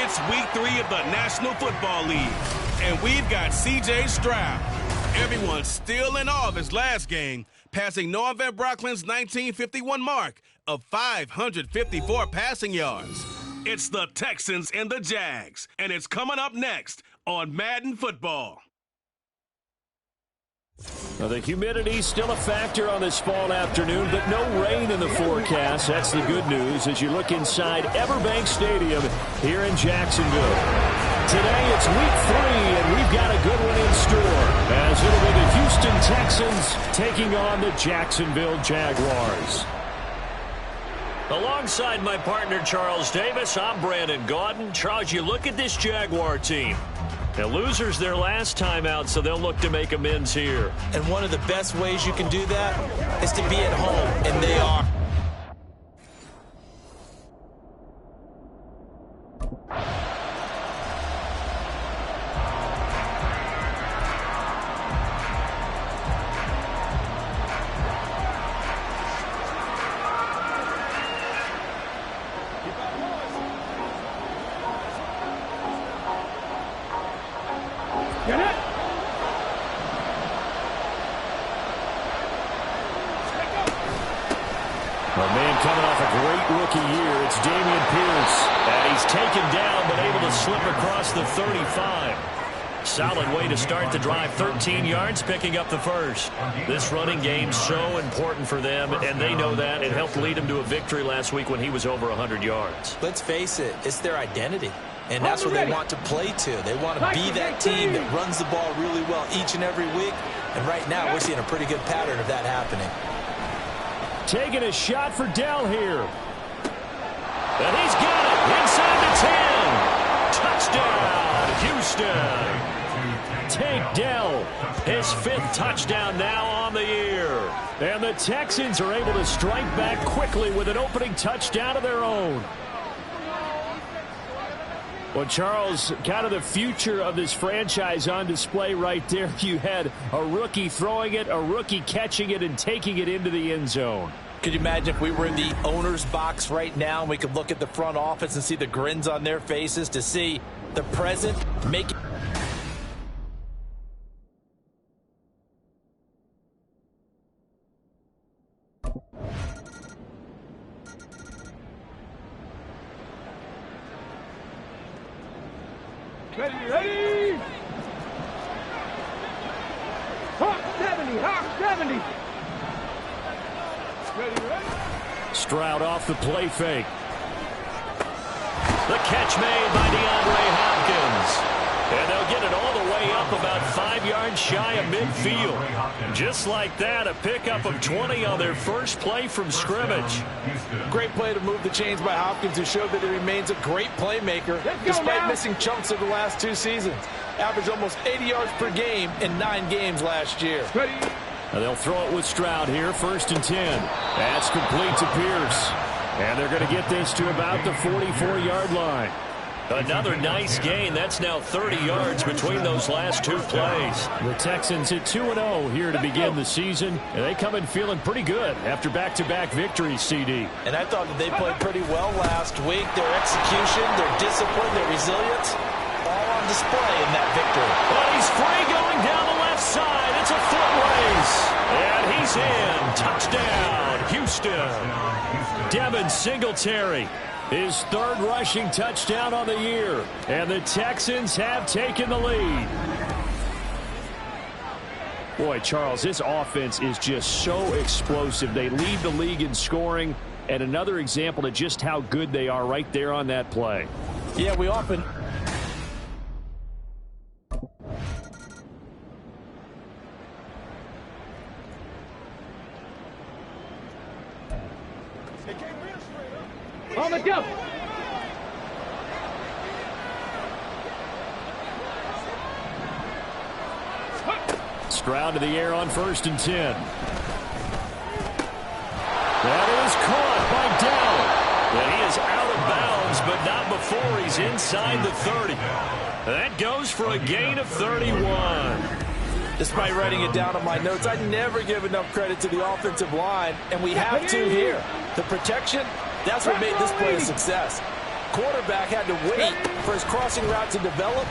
It's week 3 of the National Football League, and we've got C.J. Stroud. Everyone's still in awe of his last game, passing Noah Van Brocklin's 1951 mark of 554 passing yards. It's the Texans and the Jags, and it's coming up next on Madden Football. Well, the humidity's still a factor on this fall afternoon, but no rain in the forecast. That's the good news as you look inside Everbank Stadium here in Jacksonville. Today it's week 3, and we've got a good one in store as it'll be the Houston Texans taking on the Jacksonville Jaguars. Alongside my partner Charles Davis, I'm Brandon Gaudin. Charles, you look at this Jaguar team. The losers their last time out, so they'll look to make amends here. And one of the best ways you can do that is to be at home, and they are. Get it! A man coming off a great rookie year, it's Dameon Pierce. And he's taken down, but able to slip across the 35. Solid way to start the drive, 13 yards, picking up the first. This running game's so important for them, and they know that. It helped lead them to a victory last week when he was over 100 yards. Let's face it, it's their identity. And that's what they want to play to. They want to be that team that runs the ball really well each and every week. And right now, we're seeing a pretty good pattern of that happening. Taking a shot for Dell here. And he's got it inside the 10. Touchdown, Houston. Tank Dell, his 5th touchdown now on the year. And the Texans are able to strike back quickly with an opening touchdown of their own. Well, Charles, kind of the future of this franchise on display right there. You had a rookie throwing it, a rookie catching it, and taking it into the end zone. Could you imagine if we were in the owner's box right now and we could look at the front office and see the grins on their faces to see the present making... Ready! Hawk 70, Hawk 70. Ready. Stroud off the play fake. The catch made by DeAndre Hopkins. And they'll get it all the way up about 5 yards shy of midfield. Just like that, a pickup of 20 on their first play from scrimmage. Great play to move the chains by Hopkins, who showed that he remains a great playmaker despite missing chunks of the last 2 seasons. Averaged almost 80 yards per game in 9 games last year. And they'll throw it with Stroud here, 1st and 10. That's complete to Pierce. And they're going to get this to about the 44-yard line. Another nice gain. That's now 30 yards between those last 2 plays. The Texans at 2-0 here to begin the season. And they come in feeling pretty good after back-to-back victories, CD. And I thought that they played pretty well last week. Their execution, their discipline, their resilience, all on display in that victory. But he's free going down the left side. It's a foot race. And he's in. Touchdown, Houston. Devin Singletary. His 3rd rushing touchdown on the year. And the Texans have taken the lead. Boy, Charles, this offense is just so explosive. They lead the league in scoring. And another example of just how good they are right there on that play. Yeah, we often... On the jump. Stroud to the air on 1st and 10. That is caught by Dell. And he is out of bounds, but not before he's inside the 30. That goes for a gain of 31. Despite writing it down on my notes, I never give enough credit to the offensive line, and we have to here. The protection, that's what made this play a success. quarterback had to wait for his crossing route to develop,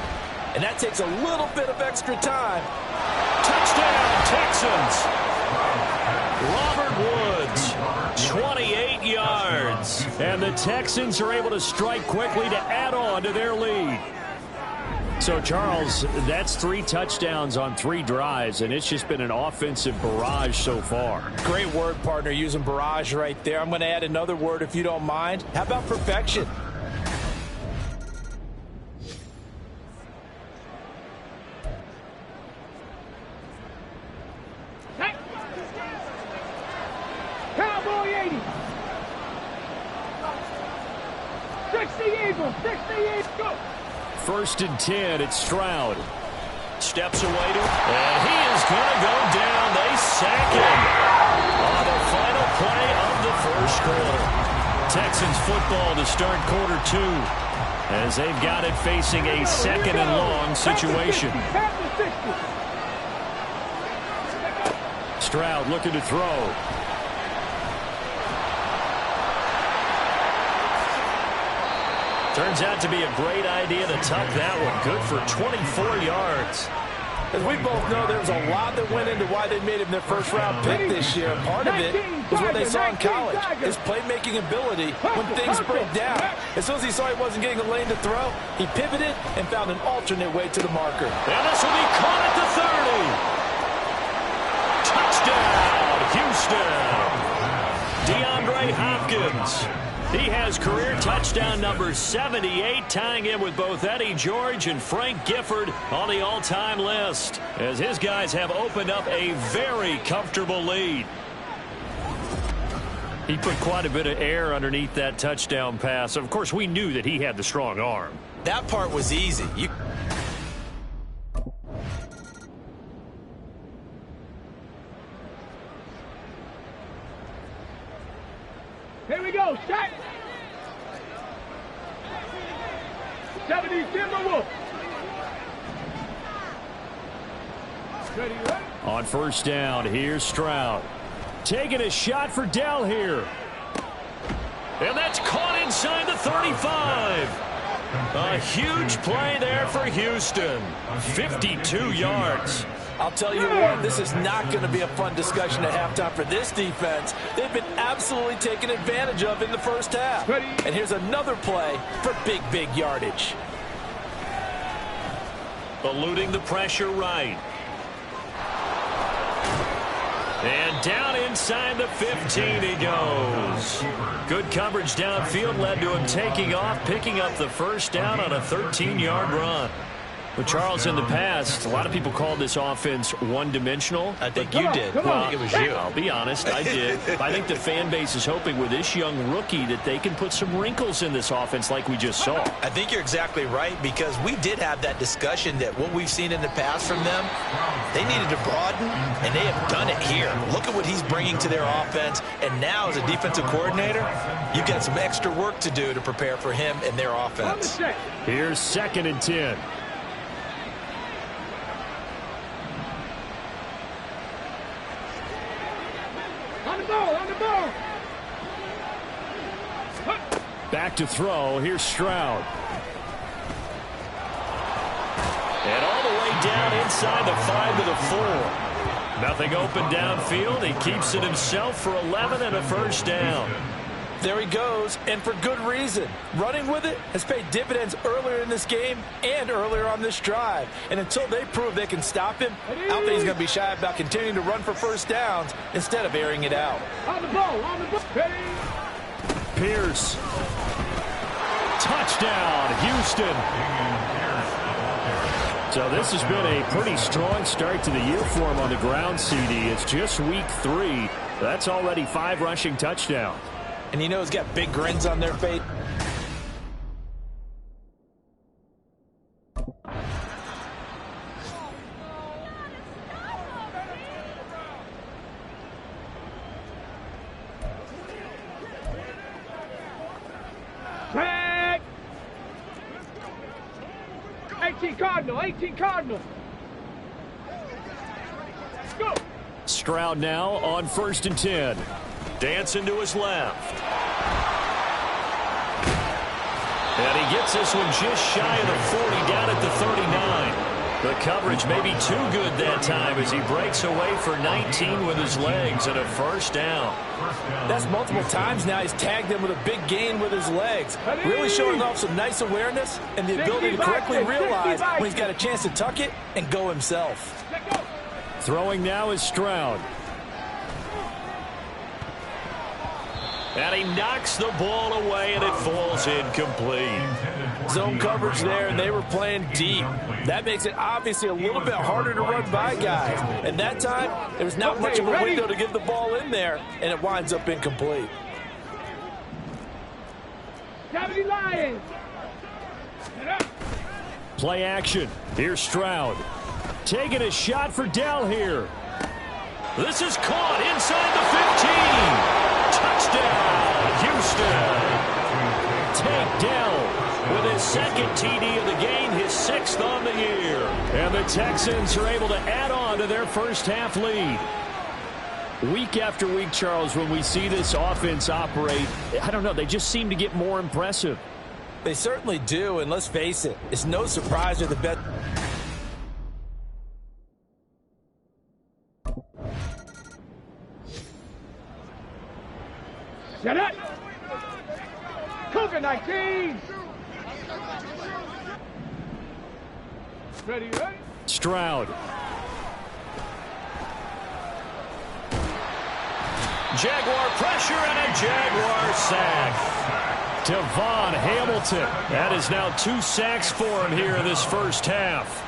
and that takes a little bit of extra time. Touchdown, Texans. Robert Woods, 28 yards. And the Texans are able to strike quickly to add on to their lead. So, Charles, that's 3 touchdowns on 3 drives, and it's just been an offensive barrage so far. Great word, partner, using barrage right there. I'm going to add another word if you don't mind. How about perfection? Cowboy 80. 60 Eagles. 60 Eagles. Go. 1st and 10, it's Stroud. Steps away to, and he is going to go down. They sack him on the final play of the 1st quarter. Texans football to start quarter 2 as they've got it facing a 2nd and long situation. Stroud looking to throw. Turns out to be a great idea to tuck that one. Good for 24 yards. As we both know, there was a lot that went into why they made him their first-round pick this year. Part of it was what they saw in college, his playmaking ability when things break down. As soon as he saw he wasn't getting a lane to throw, he pivoted and found an alternate way to the marker. And this will be caught at the 30. Touchdown, Houston. DeAndre Hopkins. He has career touchdown number 78, tying him with both Eddie George and Frank Gifford on the all-time list, as his guys have opened up a very comfortable lead. He put quite a bit of air underneath that touchdown pass. Of course, we knew that he had the strong arm. That part was easy. Here we go. Shot. 70 Timberwolves. Ready, ready. On 1st down, here's Stroud. Taking a shot for Dell here. And that's caught inside the 35. A huge play there for Houston. 52 yards. I'll tell you what, this is not going to be a fun discussion at halftime for this defense. They've been absolutely taken advantage of in the first half. And here's another play for big, big yardage. Eluding the pressure right. And down inside the 15 he goes. Good coverage downfield led to him taking off, picking up the 1st down on a 13-yard run. But, Charles, in the past, a lot of people called this offense one-dimensional. I think you did. Well, I think it was you. I'll be honest, I did. I think the fan base is hoping with this young rookie that they can put some wrinkles in this offense like we just saw. I think you're exactly right, because we did have that discussion that what we've seen in the past from them, they needed to broaden, and they have done it here. Look at what he's bringing to their offense, and now as a defensive coordinator, you've got some extra work to do to prepare for him and their offense. Here's 2nd and 10. On the ball, on the ball. Back to throw. Here's Stroud. And all the way down inside the 5 to the 4. Nothing open downfield. He keeps it himself for 11 and a 1st down. There he goes, and for good reason. Running with it has paid dividends earlier in this game and earlier on this drive. And until they prove they can stop him, I don't think he's going to be shy about continuing to run for 1st downs instead of airing it out. On the ball, on the ball. Pierce. Touchdown, Houston. So this has been a pretty strong start to the year for him on the ground, CD. It's just week 3. That's already 5 rushing touchdowns. And you know he's got big grins on their face. Tag. 18 Cardinal, 18 Cardinal. Go. Stroud now on 1st and 10. Dancing to his left. And he gets this one just shy of the 40, down at the 39. The coverage may be too good that time as he breaks away for 19 with his legs and a first down. That's multiple times now. He's tagged him with a big gain with his legs. Really showing off some nice awareness and the ability to correctly realize when he's got a chance to tuck it and go himself. Throwing now is Stroud. And he knocks the ball away, and it falls incomplete. Zone coverage there, and they were playing deep. That makes it obviously a little bit harder to run by guys. And that time, there was not much of a window to get the ball in there, and it winds up incomplete. 70 Lions. Play action. Here's Stroud. Taking a shot for Dell here. This is caught inside the 15. Touchdown, Houston. Take Dell with his second TD of the game, his 6th on the year. And the Texans are able to add on to their first half lead. Week after week, Charles, when we see this offense operate, I don't know, they just seem to get more impressive. They certainly do, and let's face it, it's no surprise they're the best. Set it. Cougar 19. Ready? Stroud. Jaguar pressure and a Jaguar sack. Devon Hamilton. That is now 2 sacks for him here in this first half.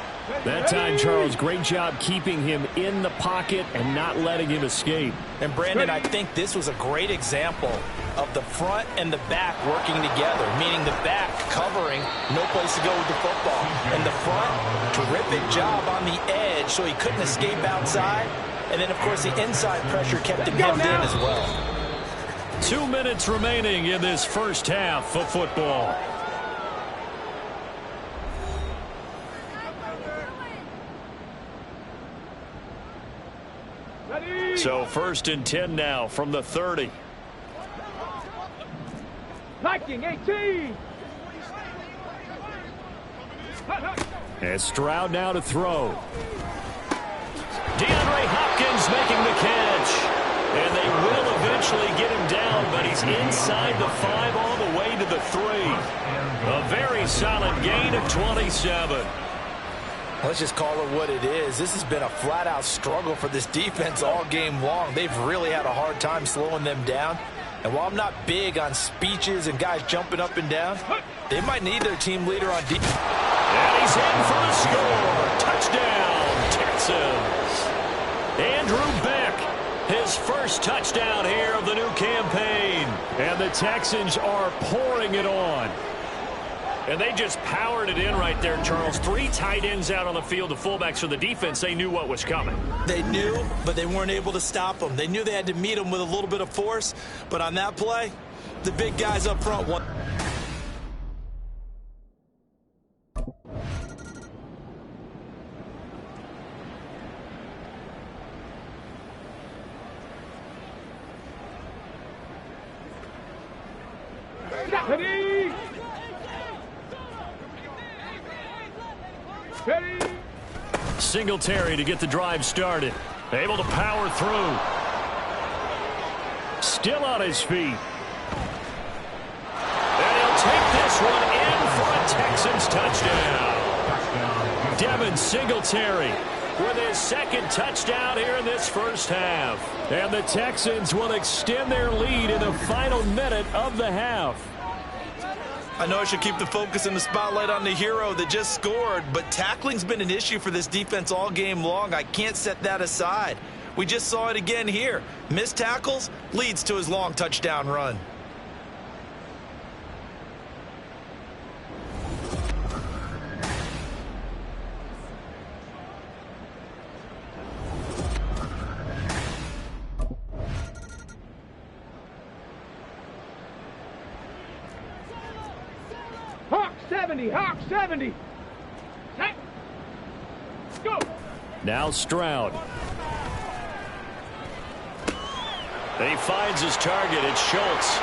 That time, Charles, great job keeping him in the pocket and not letting him escape. And, Brandon, I think this was a great example of the front and the back working together, meaning the back covering, no place to go with the football. And the front, terrific job on the edge so he couldn't escape outside. And then, of course, the inside pressure kept him hemmed in as well. 2 minutes remaining in this first half of football. So 1st and 10 now from the 30. Viking 18. And Stroud now to throw. DeAndre Hopkins making the catch. And they will eventually get him down, but he's inside the 5 all the way to the 3. A very solid gain of 27. Let's just call it what it is. This has been a flat-out struggle for this defense all game long. They've really had a hard time slowing them down. And while I'm not big on speeches and guys jumping up and down, they might need their team leader on defense. And he's in for the score. Touchdown, Texans. Andrew Beck, his first touchdown here of the new campaign. And the Texans are pouring it on. And they just powered it in right there, Charles. 3 tight ends out on the field, the fullbacks for the defense. They knew what was coming. They knew, but they weren't able to stop them. They knew they had to meet them with a little bit of force. But on that play, the big guys up front won. Ready. Singletary to get the drive started. Able to power through. Still on his feet. And he'll take this one in for a Texans touchdown. Devin Singletary with his 2nd touchdown here in this first half. And the Texans will extend their lead in the final minute of the half. I know I should keep the focus and the spotlight on the hero that just scored, but tackling's been an issue for this defense all game long. I can't set that aside. We just saw it again here. Missed tackles leads to his long touchdown run. Hawk 70. Set. Go. Now Stroud. He finds his target. It's Schultz.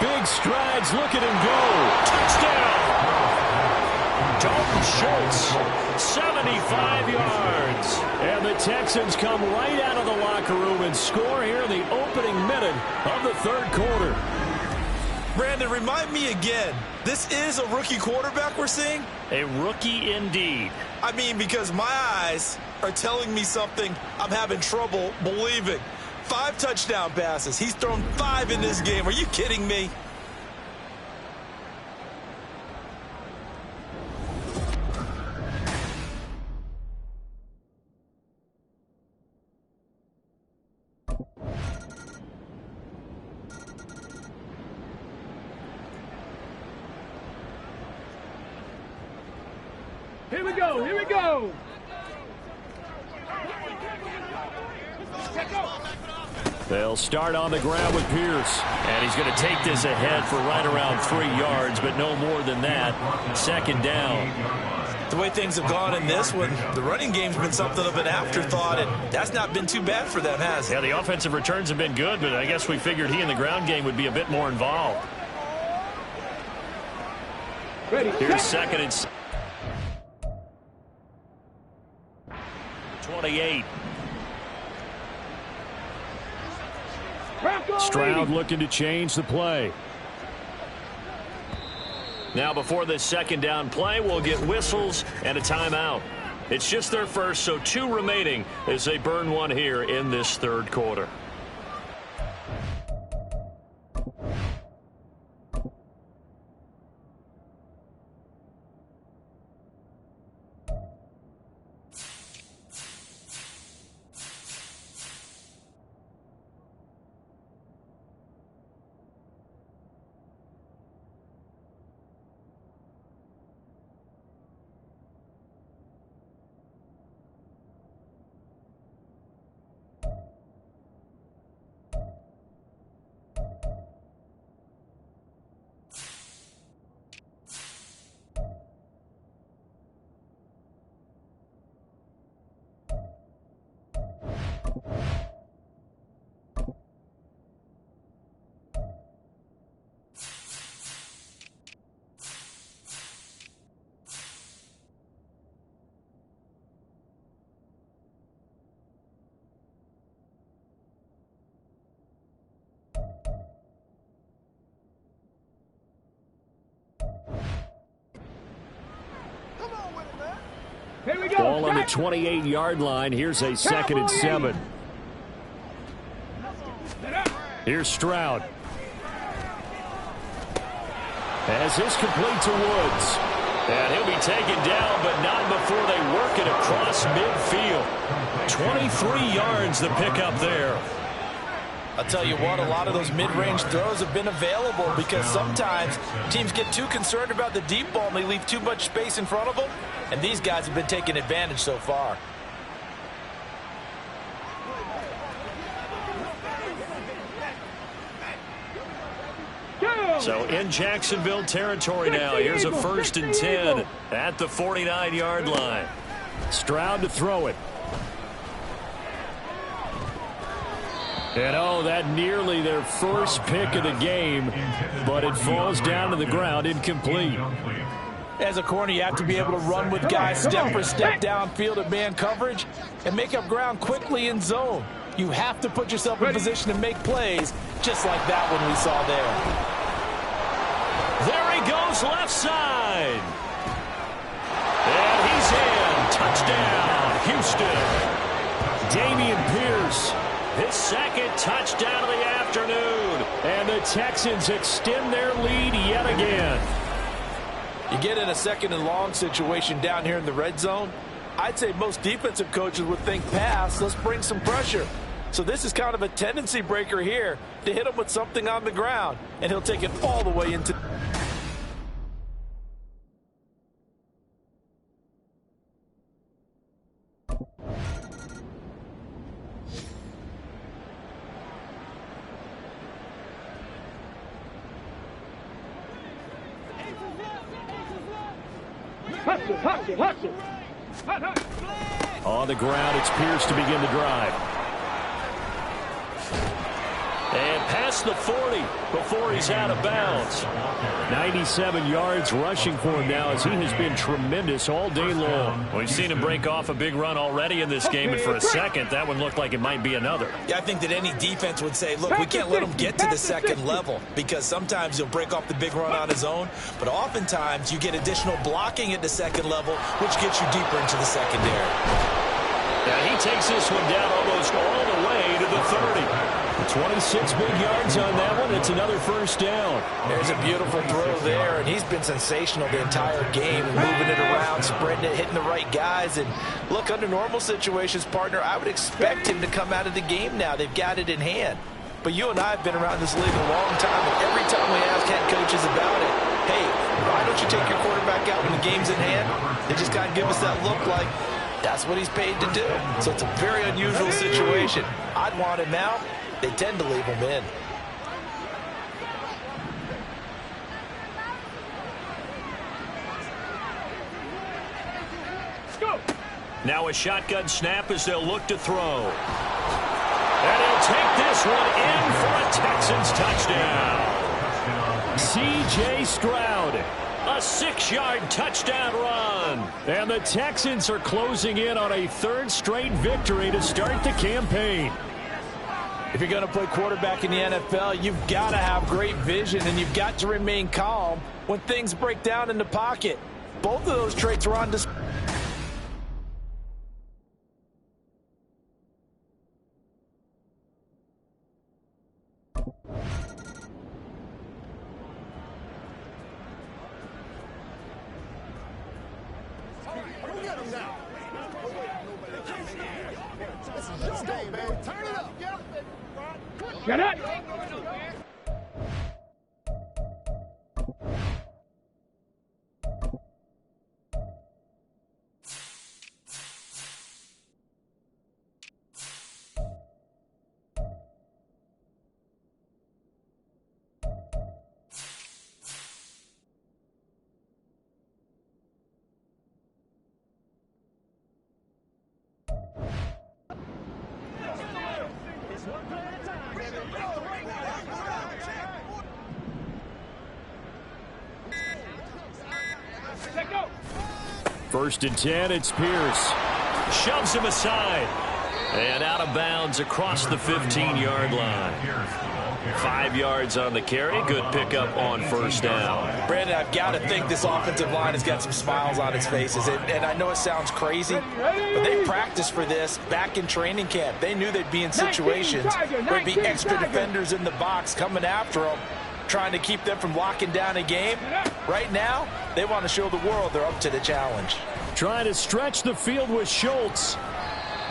Big strides. Look at him go. Touchdown. Dalton Schultz, 75 yards. And the Texans come right out of the locker room and score here in the opening minute of the third quarter. Brandon, remind me again, this is a rookie quarterback we're seeing? A rookie indeed. I mean, because my eyes are telling me something I'm having trouble believing. 5 touchdown passes. He's thrown 5 in this game. Are you kidding me? Here we go, here we go. They'll start on the ground with Pierce. And he's going to take this ahead for right around 3 yards, but no more than that. Second down. The way things have gone in this one, the running game's been something of an afterthought, and that's not been too bad for them, has it? Yeah, the offensive returns have been good, but I guess we figured he in the ground game would be a bit more involved. Ready. Here's second and 28. Stroud looking to change the play. Now before this second down play, we'll get whistles and a timeout. It's just their first, so 2 remaining as they burn one here in this third quarter. Here we go. Ball on the 28-yard line. Here's a second and 7. Here's Stroud. As this complete to Woods. And he'll be taken down, but not before they work it across midfield. 23 yards the pickup there. I'll tell you what, a lot of those mid-range throws have been available because sometimes teams get too concerned about the deep ball and they leave too much space in front of them, and these guys have been taking advantage so far. So in Jacksonville territory now. Here's a first and 10 at the 49-yard line. Stroud to throw it. And oh, that nearly their first pick of the game, but it falls down to the ground incomplete. As a corner, you have to be able to run with guys step for step downfield at man coverage and make up ground quickly in zone. You have to put yourself in position to make plays just like that one we saw there. There he goes left side. And he's in. Touchdown, Houston. Dameon Pierce, his second touchdown of the afternoon. And the Texans extend their lead yet again. You get in a second and long situation down here in the red zone, I'd say most defensive coaches would think pass, let's bring some pressure. So this is kind of a tendency breaker here to hit him with something on the ground, and he'll take it all the way into... Hustle. On the ground, it's Pierce to begin the drive. And pass past the 40 before he's out of bounds. 97 yards rushing for him now as he has been tremendous all day long. We've seen him break off a big run already in this game, and for a second, that one looked like it might be another. Yeah, I think that any defense would say, look, we can't let him get to the second level because sometimes he'll break off the big run on his own, but oftentimes you get additional blocking at the second level, which gets you deeper into the secondary. Yeah, he takes this one down almost all the way to the 30. 26 big yards on that one. It's another first down. There's a beautiful throw there, and he's been sensational the entire game, moving it around, spreading it, hitting the right guys. And look, under normal situations, partner, I would expect him to come out of the game now. They've got it in hand. But you and I have been around this league a long time, and every time we ask head coaches about it, hey, why don't you take your quarterback out when the game's in hand? They just kind of give us that look like that's what he's paid to do. So it's a very unusual situation. I'd want him out. They tend to leave him in. Now a shotgun snap as they'll look to throw. And he'll take this one in for a Texans touchdown. C.J. Stroud, a 6-yard touchdown run. And the Texans are closing in on a third straight victory to start the campaign. If you're going to play quarterback in the NFL, you've got to have great vision, and you've got to remain calm when things break down in the pocket. Both of those traits are on display. Get it! First and 10, it's Pierce. Shoves him aside. And out of bounds across the 15-yard line. 5 yards on the carry. Good pickup on first down. Brandon, I've got to think this offensive line has got some smiles on its faces. And I know it sounds crazy, but they practiced for this back in training camp. They knew they'd be in situations where there'd be extra defenders in the box coming after them, trying to keep them from locking down a game. Right now, they want to show the world they're up to the challenge. Trying to stretch the field with Schultz.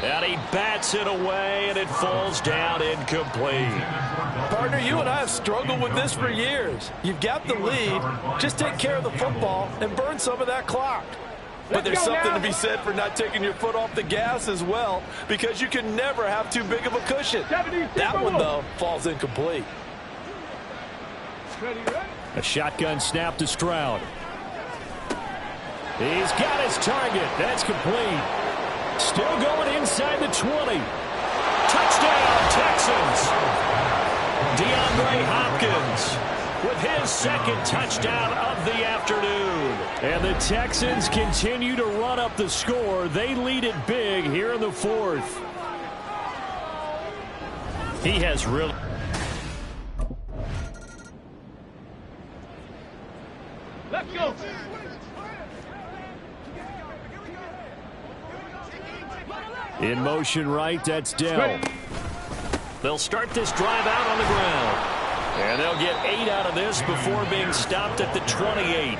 And he bats it away, and it falls down incomplete. Partner, you and I have struggled with this for years. You've got the lead. Just take care of the football and burn some of that clock. But there's something to be said for not taking your foot off the gas as well, because you can never have too big of a cushion. That one, though, falls incomplete. A shotgun snap to Stroud. He's got his target. That's complete. Still going inside the 20. Touchdown, Texans. DeAndre Hopkins with his second touchdown of the afternoon. And the Texans continue to run up the score. They lead it big here in the fourth. He has really... Let's go. In motion right, that's Dell. They'll start this drive out on the ground. And they'll get 8 out of this before being stopped at the 28.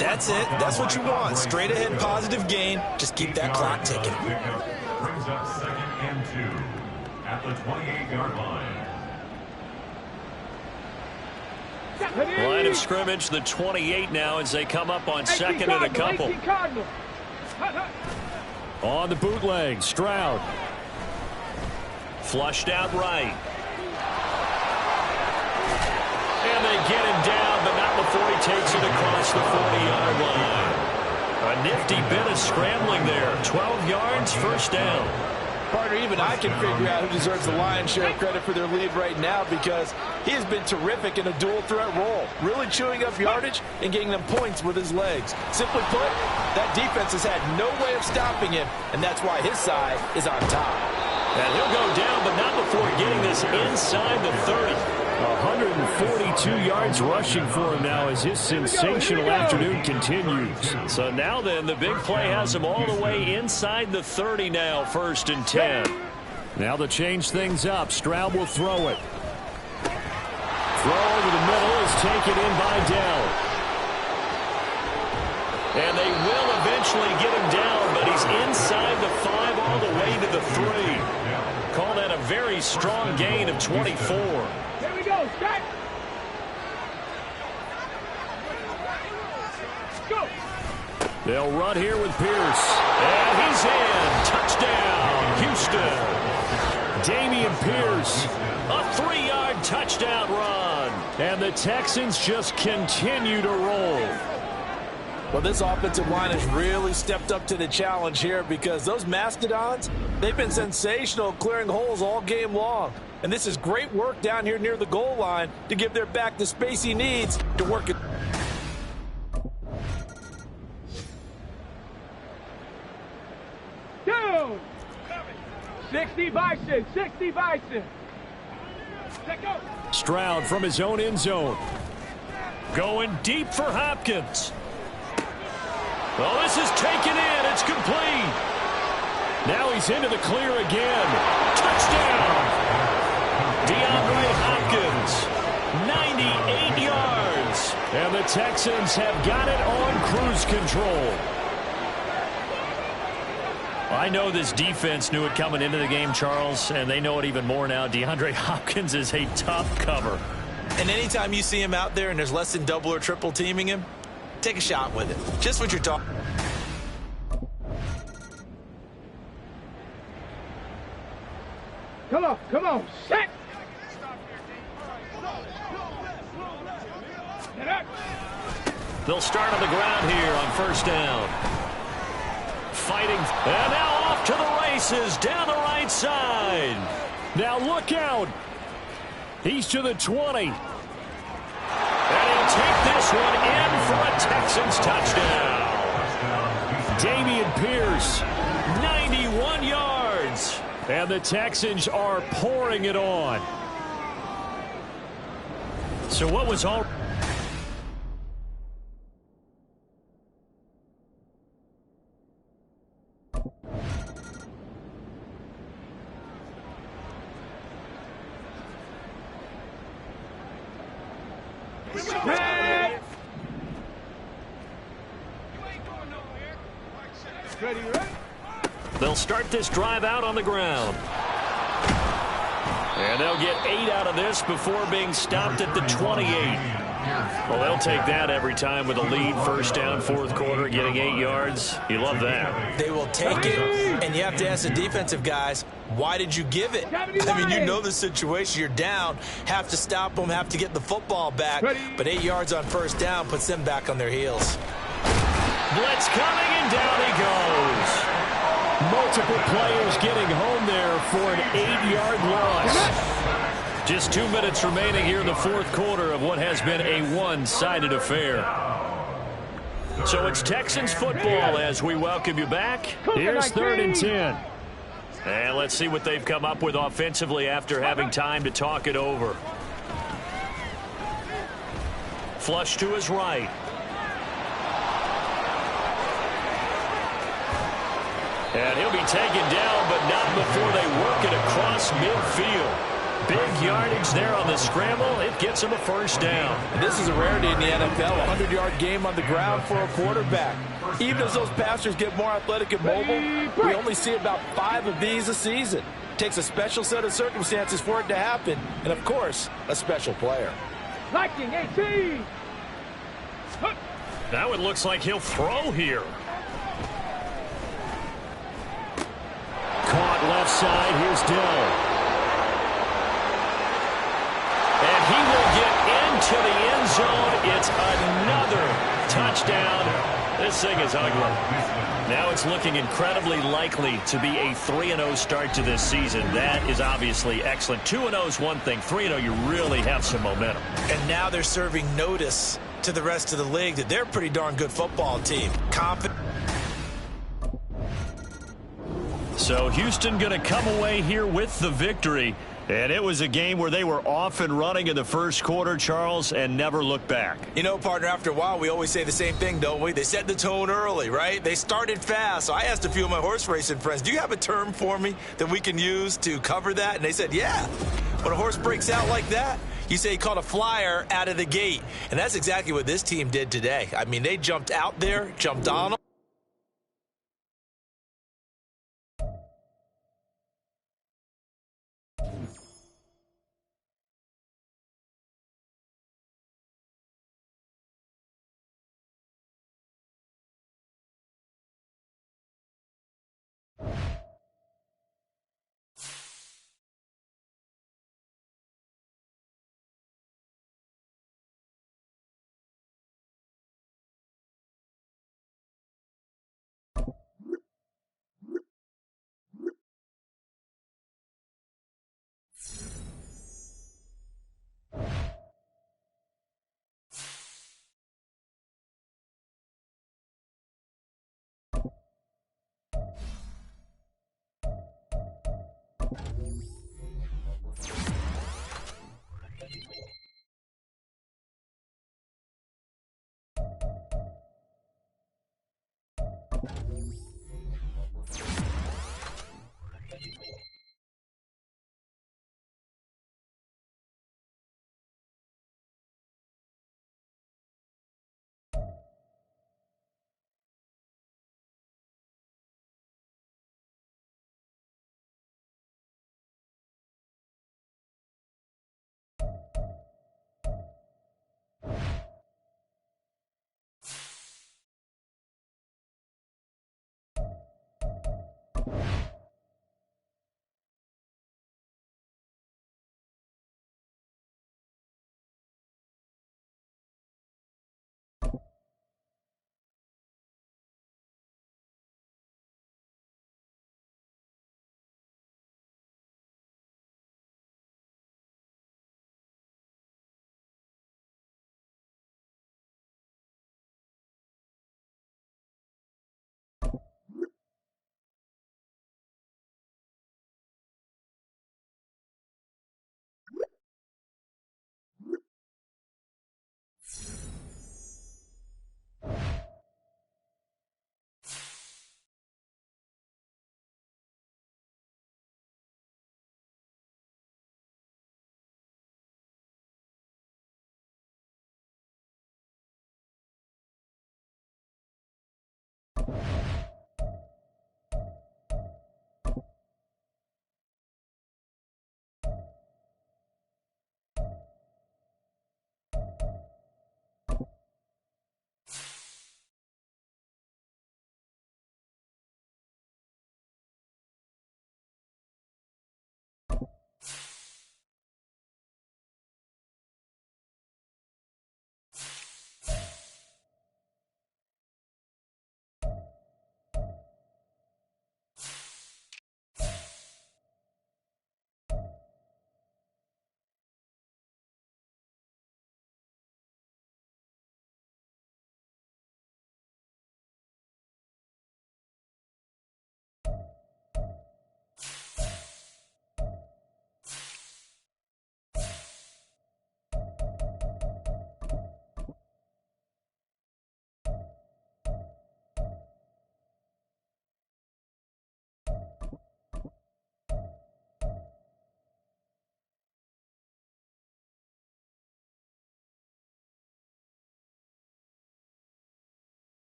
That's it. That's what you want. Straight ahead positive gain. Just keep that clock ticking. Brings up 2nd and 2 at the 28-yard line. Line of scrimmage, the 28 now as they come up on second and a couple. On the bootleg, Stroud. Flushed out right. And they get him down, but not before he takes it across the 40-yard line. A nifty bit of scrambling there. 12 yards, first down. Partner, even I can figure out who deserves the lion's share of credit for their lead right now because he has been terrific in a dual threat role, really chewing up yardage and getting them points with his legs. Simply put, that defense has had no way of stopping him, and that's why his side is on top. And he'll go down, but not before getting this inside the 30. 142 yards rushing for him now as his sensational afternoon continues. So now then, the big play has him all the way inside the 30 now, 1st and 10. Now to change things up, Stroud will throw it. Throw over the middle is taken in by Dell. And they will eventually get him down, but he's inside the 5 all the way to the 3. Call that a very strong gain of 24. Here we go, set. Go. They'll run here with Pierce. And he's in. Touchdown, Houston. Dameon Pierce, a 3-yard touchdown run. And the Texans just continue to roll. Well, this offensive line has really stepped up to the challenge here because those Mastodons, they've been sensational clearing holes all game long. And this is great work down here near the goal line to give their back the space he needs to work it. Two. 60 Bison, 60 Bison. Let go. Stroud from his own end zone. Going deep for Hopkins. Oh, this is taken in. It's complete. Now he's into the clear again. Touchdown. DeAndre Hopkins, 98 yards. And the Texans have got it on cruise control. I know this defense knew it coming into the game, Charles, and they know it even more now. DeAndre Hopkins is a tough cover. And anytime you see him out there and there's less than double or triple teaming him, take a shot with it. Just what you're talking. Come on, set. They'll start on the ground here on 1st down. Fighting, and now off to the races down the right side. Now look out. He's to the 20. And he'll take this one in for a Texans touchdown. Dameon Pierce, 91 yards. And the Texans are pouring it on. So what was all... They'll start this drive out on the ground. And they'll get 8 out of this before being stopped at the 28. Well, they'll take that every time with a lead. 1st down, 4th quarter, getting 8 yards. You love that. They will take it, and you have to ask the defensive guys, why did you give it? I mean, you know the situation. You're down, have to stop them, have to get the football back. But 8 yards on 1st down puts them back on their heels. Blitz coming, and down he goes. Multiple players getting home there for an 8-yard loss. Just 2 minutes remaining here in the 4th quarter of what has been a one-sided affair. So it's Texans football as we welcome you back. Here's 3rd and 10. And let's see what they've come up with offensively after having time to talk it over. Flush to his right. And he'll be taken down, but not before they work it across midfield. Big yardage there on the scramble. It gets him a 1st down. This is a rarity in the NFL, a 100-yard game on the ground for a quarterback. Even as those passers get more athletic and mobile, we only see about 5 of these a season. It takes a special set of circumstances for it to happen, and, of course, a special player. Liking 18. Now it looks like he'll throw here. Caught left side. Here's Dell. And he will get into the end zone. It's another touchdown. This thing is ugly. Now it's looking incredibly likely to be a 3-0 start to this season. That is obviously excellent. 2-0 is one thing. 3-0, you really have some momentum. And now they're serving notice to the rest of the league that they're a pretty darn good football team. Confident. So Houston going to come away here with the victory. And it was a game where they were off and running in the first quarter, Charles, and never looked back. You know, partner, after a while, we always say the same thing, don't we? They set the tone early, right? They started fast. So I asked a few of my horse racing friends, do you have a term for me that we can use to cover that? And they said, yeah. When a horse breaks out like that, you say he caught a flyer out of the gate. And that's exactly what this team did today. I mean, they jumped out there, jumped on them.